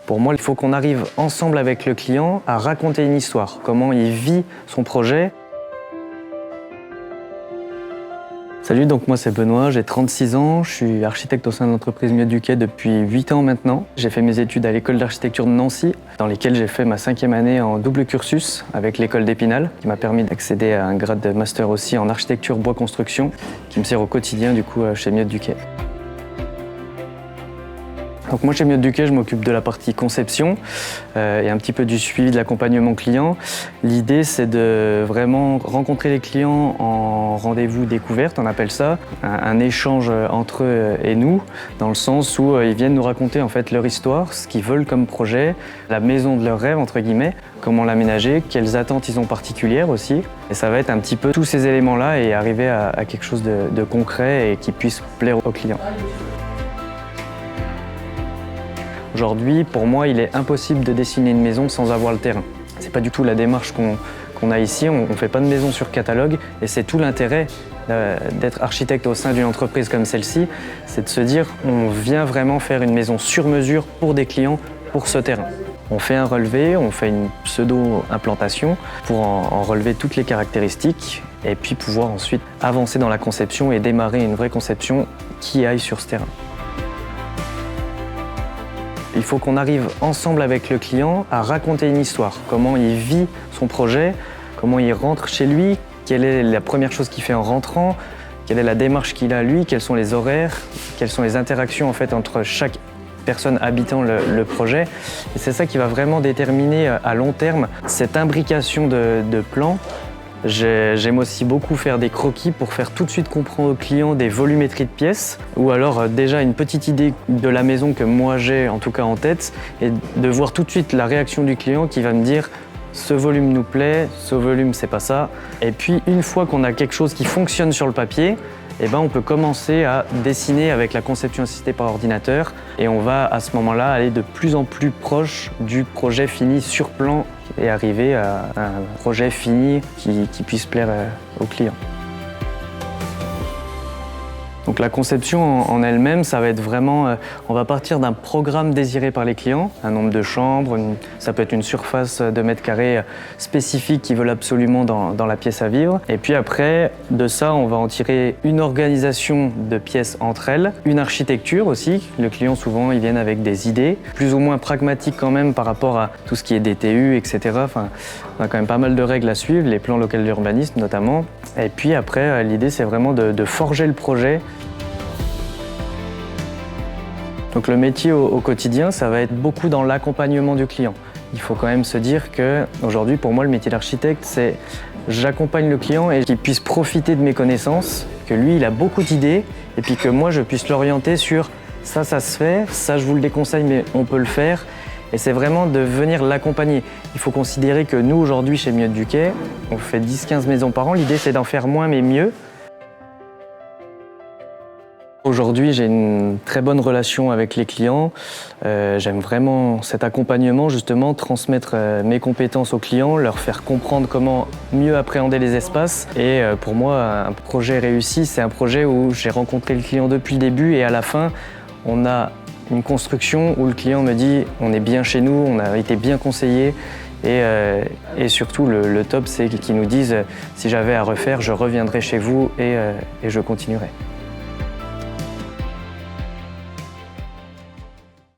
Pour moi, il faut qu'on arrive ensemble avec le client à raconter une histoire, comment il vit son projet. Salut, donc moi c'est Benoît, j'ai 36 ans, je suis architecte au sein de l'entreprise Mieux du Quai depuis 8 ans maintenant. J'ai fait mes études à l'école d'architecture de Nancy, dans lesquelles j'ai fait ma 5e année en double cursus avec l'école d'Épinal, qui m'a permis d'accéder à un grade de master aussi en architecture bois construction, qui me sert au quotidien du coup chez Mieux du Quai. Donc moi chez Mieux du Quai, je m'occupe de la partie conception et un petit peu du suivi de l'accompagnement client. L'idée c'est de vraiment rencontrer les clients en rendez-vous découverte, on appelle ça, un échange entre eux et nous, dans le sens où ils viennent nous raconter en fait leur histoire, ce qu'ils veulent comme projet, la maison de leurs rêves entre guillemets, comment l'aménager, quelles attentes ils ont particulières aussi. Et ça va être un petit peu tous ces éléments-là et arriver à quelque chose de concret et qui puisse plaire aux clients. Aujourd'hui, pour moi, il est impossible de dessiner une maison sans avoir le terrain. C'est pas du tout la démarche qu'on a ici, on ne fait pas de maison sur catalogue et c'est tout l'intérêt d'être architecte au sein d'une entreprise comme celle-ci, c'est de se dire on vient vraiment faire une maison sur mesure pour des clients, pour ce terrain. On fait un relevé, on fait une pseudo-implantation pour en relever toutes les caractéristiques et puis pouvoir ensuite avancer dans la conception et démarrer une vraie conception qui aille sur ce terrain. Il faut qu'on arrive ensemble avec le client à raconter une histoire, comment il vit son projet, comment il rentre chez lui, quelle est la première chose qu'il fait en rentrant, quelle est la démarche qu'il a lui, quels sont les horaires, quelles sont les interactions en fait entre chaque personne habitant le projet. Et c'est ça qui va vraiment déterminer à long terme cette imbrication de plans. J'aime aussi beaucoup faire des croquis pour faire tout de suite comprendre au client des volumétries de pièces ou alors déjà une petite idée de la maison que moi j'ai en tout cas en tête et de voir tout de suite la réaction du client qui va me dire ce volume nous plaît, ce volume c'est pas ça. Et puis une fois qu'on a quelque chose qui fonctionne sur le papier, eh ben, on peut commencer à dessiner avec la conception assistée par ordinateur et on va à ce moment-là aller de plus en plus proche du projet fini sur plan et arriver à un projet fini qui puisse plaire aux clients. Donc la conception en elle-même, ça va être vraiment, on va partir d'un programme désiré par les clients, un nombre de chambres, ça peut être une surface de mètres carrés spécifique qu'ils veulent absolument dans la pièce à vivre. Et puis après, de ça, on va en tirer une organisation de pièces entre elles, une architecture aussi. Le client, souvent, ils viennent avec des idées, plus ou moins pragmatiques quand même par rapport à tout ce qui est DTU, etc. Enfin, on a quand même pas mal de règles à suivre, les plans locaux d'urbanisme notamment. Et puis après, l'idée, c'est vraiment de forger le projet. Donc le métier au quotidien, ça va être beaucoup dans l'accompagnement du client. Il faut quand même se dire qu'aujourd'hui, pour moi, le métier d'architecte, c'est j'accompagne le client et qu'il puisse profiter de mes connaissances, que lui, il a beaucoup d'idées, et puis que moi, je puisse l'orienter sur ça se fait, ça, je vous le déconseille, mais on peut le faire. Et c'est vraiment de venir l'accompagner. Il faut considérer que nous, aujourd'hui, chez Mieux du Quai, on fait 10-15 maisons par an. L'idée, c'est d'en faire moins, mais mieux. Aujourd'hui, j'ai une très bonne relation avec les clients. J'aime vraiment cet accompagnement, justement, transmettre mes compétences aux clients, leur faire comprendre comment mieux appréhender les espaces. Et pour moi, un projet réussi, c'est un projet où j'ai rencontré le client depuis le début et à la fin, on a une construction où le client me dit on est bien chez nous, on a été bien conseillé. Et surtout, le top, c'est qu'ils nous disent si j'avais à refaire, je reviendrai chez vous et je continuerai.